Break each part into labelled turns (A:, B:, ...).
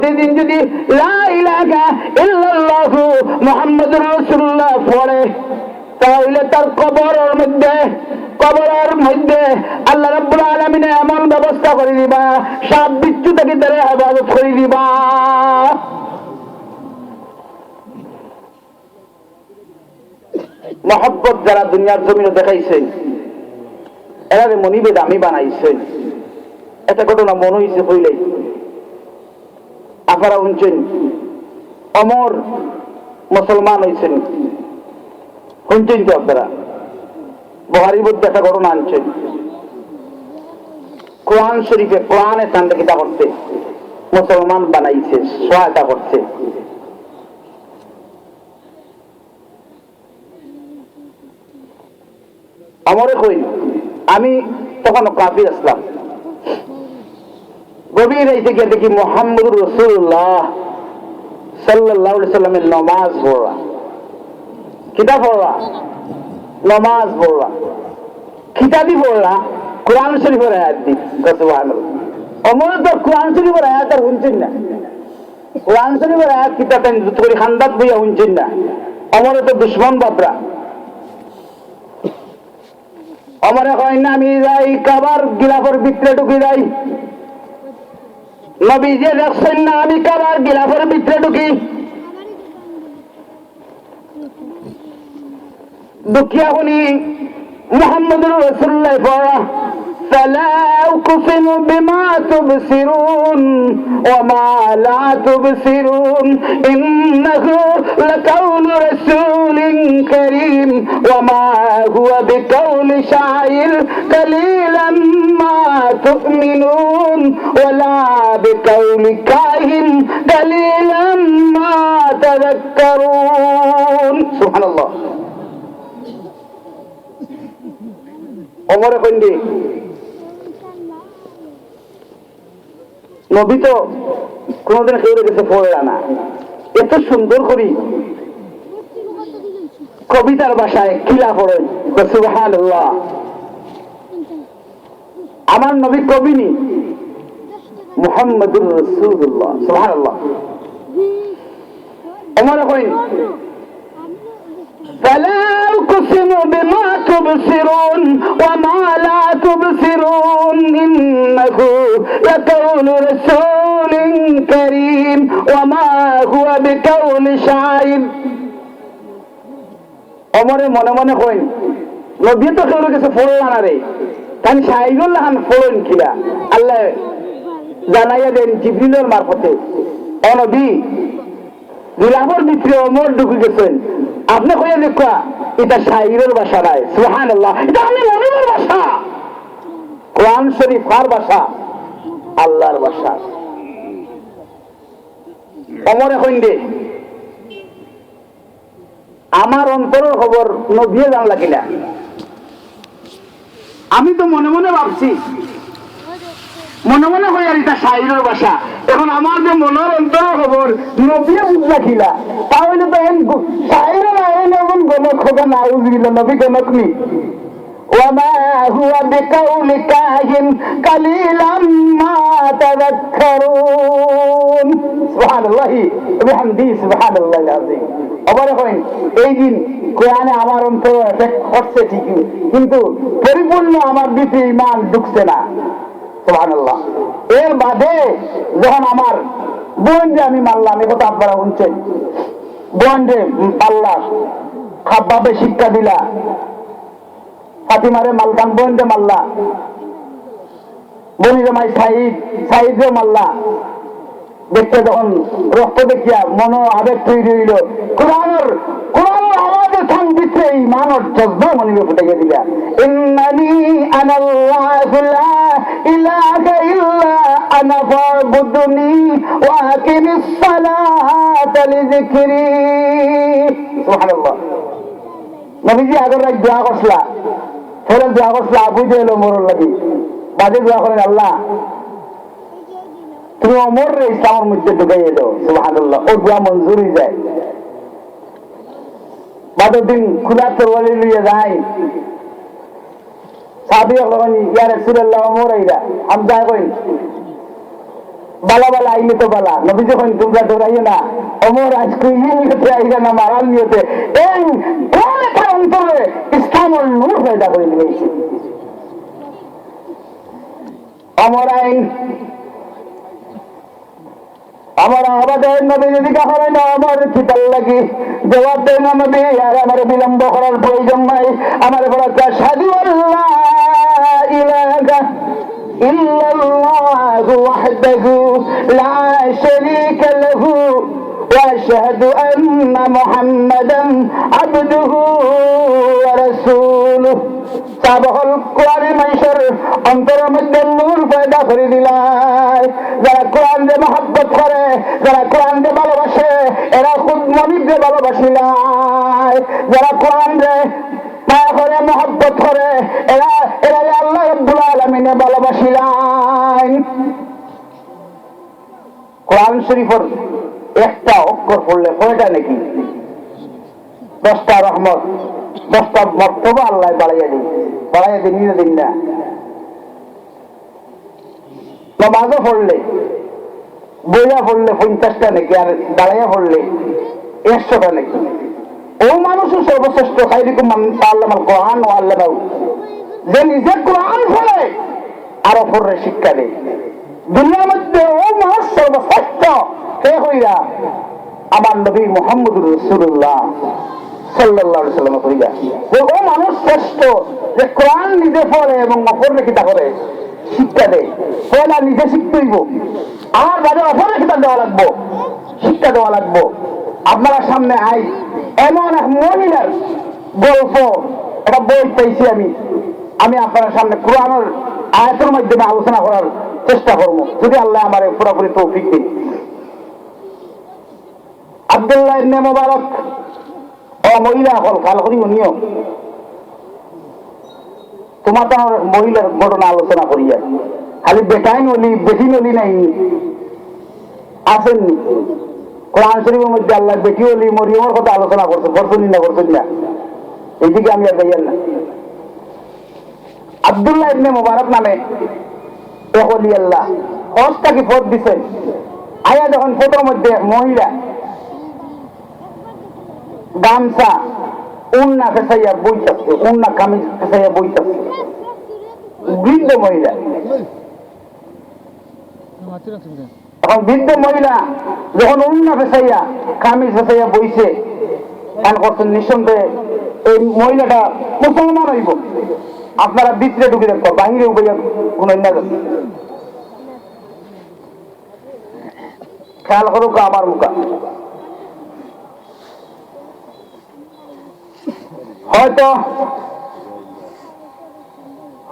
A: প্রতিদিন যদি লা ইলাহা ইল্লাল্লাহু মুহাম্মাদুর রাসূলুল্লাহ পড়ে তাহলে তার কবরের মধ্যে আল্লাহ রাব্বুল আলামিন এমন ব্যবস্থা করে দিবা, সাপ বিচ্ছু থেকে তারা হেফাজত করে দিবা। মহব্বত যারা দুনিয়ার জমিনে দেখাইছেন এরা মনিবে দামি বানাইছেন। একটা ঘটনা মনে হয়েছে হইলেই আপনারা শুনছেন, অমর মুসলমান হয়েছেন, শুনছেন তো আপনারা? বুখারীর মধ্যে একটা ঘটনা আনছেন, কোরআন শরীফে কোরআনে তান্ডে কিতা করতে মুসলমান বানাইছে, সহায়তা করছে। আমরে কই আমি তখন কাফির আসলাম, গভীর রাইতে গিয়ে দেখি মুহাম্মদুর রাসূলুল্লাহ সাল্লাল্লাহু আলাইহি সাল্লামের নামাজ পড়া, কিতাব পড়া, নামাজ পড়া, কিতাবই পড়া, কোরআন শরীফের আয়াত দি। সুবহানাল্লাহ। অমর তো কোরআন শরীফের আয়াত আর শুনছেন না, কোরআন শরীফের আয়াত কিতাব করে খান্দাত বইয়া শুনছেন না। অমরে তো দুশ্মন বাপরা। অমরে কয় না আমি যাই কাবার গিলাফের ভিতরে ঢুকে যাই, নবী যে দেখছেন না আমি কাবার গিলাফের ভিতরে ঢুকি, দুঃখিয়া শুনি মুহাম্মদুর রাসূলুল্লাহ পড়া فلا أقسم بما تبصرون وما لا تبصرون إنه لقول رسول كريم وما هو بقول شاعر قليلا ما تؤمنون ولا بقول كاهن قليلا ما تذكرون سبحان الله. ওমরে কইন্দি নবী তো কোনদিন কেউ গেছে পড়ে না, এত সুন্দর করি কবিতার ভাষায় কিলা পড়ে। সুবহানাল্লাহ। আমার নবী কবি নি, মুহাম্মদুর রাসূলুল্লাহ। সুবহানাল্লাহ। ওমরে কইন فلا أقسم بما تبصرون وما لا تبصرون إنه لقول رسول كريم وما هو بقول شاعر. ওমরে মনে মনে কইন নবী তো কেউ কিছু পড়লা না রে, কারণ শাইরুল হান পড়েন কিলা আল্লাহ জানাইয়া দেন জিবরিলের মারফতে, ও নবী গিলাফের ভিতরে ওমর ঢুকে গেছেন, আপনি কইয়া দেখা এটা শাইরের ভাষা নাই। সুবহানাল্লাহ। এটা আমি মনিবের ভাষা, কোরআন শরীফ কার ভাষা? আল্লাহর ভাষা। ওমর এখন দে আমার অন্তরের খবর নবী জানলা কিনা, আমি তো মনে মনে ভাবছি, মনে মনে হয় আর এটা শাইরের ভাষা। এখন আমার যে মনের অন্তরের খবর নবী বুঝলা কিনা, তাহলে তো শাইরের আইন এমন গণক হবে না, বুঝিল নবী গণক নি। وما هو بقول كاهن قليلا ما تذكرون سبحان الله وبحمده سبحان الله العظيم. আবার কইন এই দিন কোরআনে আমার অন্তরে এফেক্ট করছে ঠিকই, কিন্তু পরিপূর্ণ আমার ভিতরে ঈমান ঢুকছে না। সুবহানাল্লাহ। এর বাদে যখন আমার বোন যে আমি মারলাম, এ কথা আপনারা শুনছেন, বোন যে পাল্লা খাপভাবে শিক্ষা দিলা, ফাতিমারে মালতাম, বোন যে মাল্লা, বনি জামাই সাইদ যে মাল্লা, দেখতে যখন রক্ত দেখিয়া মনো আবেগ তৈরি হইল, কোরআনের আওয়াজে থাম দিচ্ছে ঈমানের জজ্বা মনিবে ফুটে গিয়ে দিলা। ইন্নানি আনাল্লাহু লা ইলাহা ইল্লা আনা ফাবুদনি ওয়া আকিমিস সালাতা লিযিকরি। সুবহানাল্লাহ। নবীজি আগের রাত দোয়া করছলা, ফের দোয়া করছলা আবু জেহেল ওমরের লাগি, বাজে দোয়া করেন আল্লাহ তুমি ওমর রে ইসলামের মধ্যে ঢুকাইয়ে দাও। সুবহানাল্লাহ। ও দোয়া মঞ্জুর হয়ে যায়। বাদের দিন খুলা তরবারি লইয়া যায়, সাহাবী বলেন ইয়া রাসূলুল্লাহ ওমর আইরা, হামজা কইন বালা বালা আইলে তো বালা, নবী যখন তোমরা ধরাইও না অমর আজকে ইয়েতে আইলে না মারাল নিয়েতে এই কোনটা অন্তরে ইসলামের নূর পয়দা করে দিয়েছে। অমর আইন আমার আমাদের নবী যদি কাহারে না আমার কিতাল লাগি জবাব দেয় না নবী, আর আমার বিলম্ব করার প্রয়োজন নাই। আমার বলা আশহাদু আল্লা ইলাহা ইল্লাল্লাহু ওয়াহদাহু লা শারীকা লাহু ওয়া আশহাদু আন্না মুহাম্মাদান আবদুহু ওয়া রাসূলুহু। সাবহল কোরআনের মানুষের অন্তরের মধ্যে নূর পয়দা করে দিলাই। যারা কোরআন দিয়ে মহব্বত করে, যারা কোরআন দিয়ে ভালোবাসে, এরা খুব মনিব দিয়ে ভালোবাসিলাই। যারা কোরআন দিয়ে মায়া করে মহব্বত করে, এরা এরা আল্লাহ রাব্বুল আলামিনে ভালোবাসিলাই। কোরআন শরীফের একটা অক্ষর পড়লে কয়টা নাকি? 10টা রহমত, 10টা মর্তবা আল্লাহ বাড়াইয়া দিন, বাড়াইয়া দিন, নিয়ে দিন না। নমাজও পড়লে বইয়া পড়লে 50টা নাকি, আর দাঁড়াইয়া পড়লে 100টা নাকি। ও মানুষও সর্বশ্রেষ্ঠ খাইরিকুম মান তাআল্লামাল কোরআন ওয়া আল্লামাহু, যে নিজে কোরআন পড়ে আর অপরের শিক্ষা দেয়। দুনিয়ার মধ্যে ও মানুষ সর্বশ্রেষ্ঠ সে হইয়া আমার নবী মুহাম্মদুর রাসূলুল্লাহ সাল্লাল্লাহু আলাইহি ওয়াসাল্লাম কইয়া যে ও মানুষ শ্রেষ্ঠ যে কোরআন নিজে পড়ে এবং অপরের কিতা করে শিক্ষা দেয়। পয়লা নিজে শিখতে হইব, আমার বাদে অপরের কিতা দেওয়া লাগবো, শিক্ষা দেওয়া লাগবো। আপনারা সামনে আই এমন এক মহিলার গল্প, একটা বই পাইছি আমি আপনার সামনে কোরআনের আয়াতের মাধ্যমে আলোচনা করার চেষ্টা করবো, যদি আল্লাহ আমার পুরোপুরি তৌফিক দিন। আব্দুল্লাহ ইবনে মুবারক ও মহিলা হল কাল করি উনিও তোমার তো মহিলার ঘটনা আলোচনা করিয়া খালি বেটাই নলি বেটি নলি নাই আসেননি। কোরআন শরীফের মধ্যে আল্লাহ বেটি হলি মরিয়মের কথা আলোচনা করছেন না এইদিকে আমি আর যাইয়ার না। আব্দুল্লাহ ইবনে মুবারক নামে এক ওলি আল্লাহ হজটাকে পথ দিছেন। আয়া যখন ফটোর মধ্যে মহিলা গামছা উন্না ফেসাইয়া বইতাছে, উন্না কামিজ ফেসাইয়া বইতাছে, বৃদ্ধ মহিলা। এখন বৃদ্ধ মহিলা যখন উন্না ফেসাইয়া কামিজ ফেসাইয়া বইছে, গান করছেন নিঃসন্দেহে এই মহিলাটা মুসলমান হইব। আপনারা ভিতরে ঢুকে দেখো, বাহিরে উপায় কোন খেয়াল করুক আমার মুখা।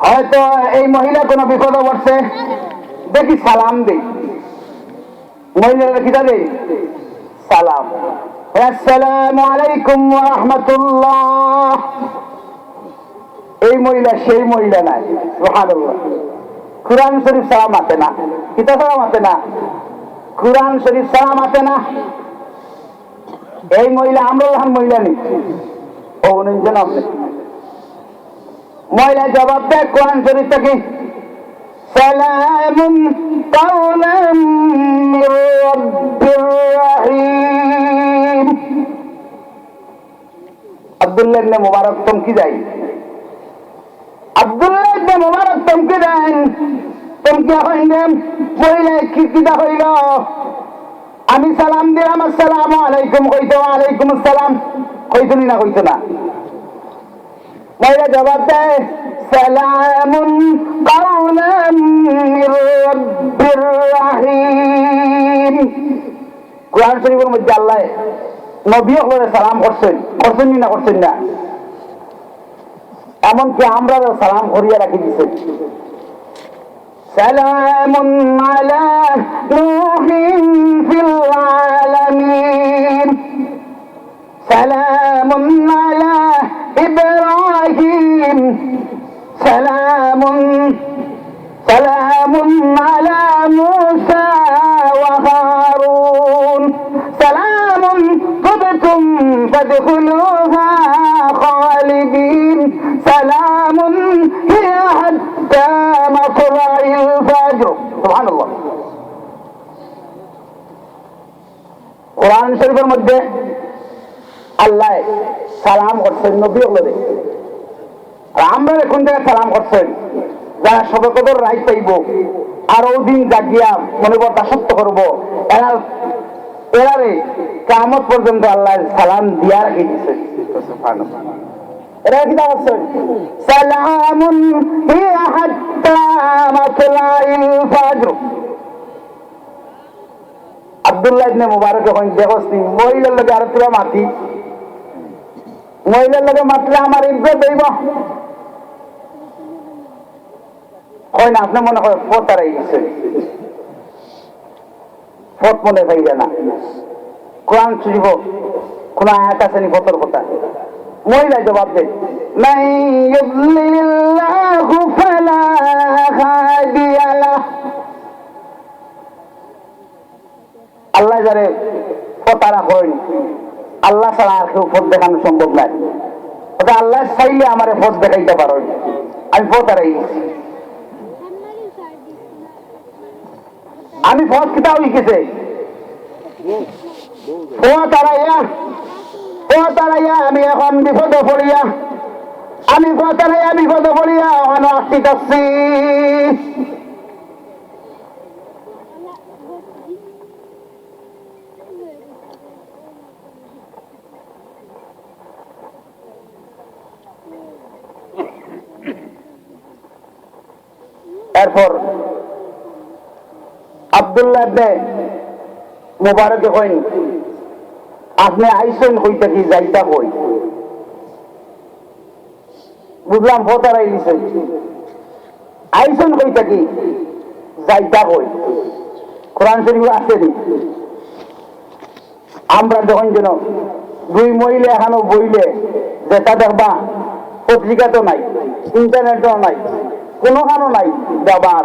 A: হয়তো এই মহিলা কোন বিপদে পড়ছে, দেখি সালাম দেই। মহিলারা কিটা দেই? সালাম, আসসালামু আলাইকুম ওয়া রাহমাতুল্লাহ। এই মহিলা সেই মহিলা নাই। সুবহানাল্লাহ। কুরআন শরীফ সালাম আছে না, কিতা সালাম আছে না, কুরআন শরীফ সালাম আছে না। এই মহিলা আমরা মহিলা নেই, ও জনাব মহিলা জবাব দেয় কোরআন শরীফ থেকে, সালামুন কাওলাম মির রাব্বির রাহিম। আব্দুল্লাহ ইবনে মুবারক চমকি যায়। আব্দুল্লাহ ইবনে মুবারক চমকে দেন। চমকিয়া হইলেন মহিলা কিতা হইল, আমি সালাম দিলাম আসসালামু আলাইকুম, কইতো ওয়ালাইকুম আসসালাম, কইতনি না কইতো না। মহিলা জবাব দেয় সালামুন কাওলাম মির রাব্বির রাহিম। কোরআন শরীফের মধ্যে আল্লাহ নবী হলে সালাম করছেন না করছেন না, এমনকি আমরা সালাম করিয়া রাখি দিচ্ছেন। সালামুন আলা নূহিন ফিল আলামিন, সালামুন আলা ইব্রাহিম, সালামুন আলা মুসা ওয়া হারুন, সালামুন তুবতুম ফাদখুলুহা খালিদিন, সালামুন হিয়া হাত্তা মাতলাইল ফাজর। সুবহানাল্লাহ। কোরআন শরীফের মধ্যে আল্লাহ সালাম করছেন নবী হলে, আর আমরা এখন থেকে সালাম করছেন যারা সবে কদর রায় পাইব আর ওদিন জাগিয়া মনে বর্তা সত্য করবো এরারে কিয়ামত পর্যন্ত আল্লাহ সালাম দিয়া রাখি দিচ্ছে। এরা কি দাঁড়াচ্ছেন সালামুন হিয়া হাত্তা মাতলাইল ফাজর। আব্দুল্লাহ ইবনে মুবারক যখন দেখছি মহিলার লগে আর তোরা মাতি, মহিলার লগে মাতলে আমার ইজ্জত দেব হয় না। আপনি মনে করেন ফত হারাই গেছে, ফত মনে পাইবে না। কোরআন শরীফ কোন আয়াত আছে নি ফতর কথা? মহিলা জবাব দেয় মান ইউদ্লিলিল্লাহু ফালা হাদিয়া লাহ। আল্লাহ যারে ফতারা করেন, আল্লাহ ছাড়া আর কেউ পথ দেখানো সম্ভব নয়। ওটা আল্লাহ চাইলে আমার পথ দেখাইতে পারো, আমি পথ হারাই গেছি। আমি পথ কিতা হয়ে গেছে পথ হারাইয়া আমি এখন বিপদে পড়িয়া, আমি পথ হারাইয়া বিপদে পড়িয়া এখন আসতে আসছি। এরপর আব্দুল্লাহ ইবনে মুবারক কইন আপনি আইসেন কইতা কি যাইতা কই? বুঝলাম ভোটারাই দিছে, আইসেন কইতা কি যাইতা কই? কোরআন শরীফ আছে নি? আমরা যখন যেন দুই মহিলা এখানে বইলে যেটা দেখবা পত্রিকা তো নাই, ইন্টারনেটও নাই, কোনোখানো নাই, দেবা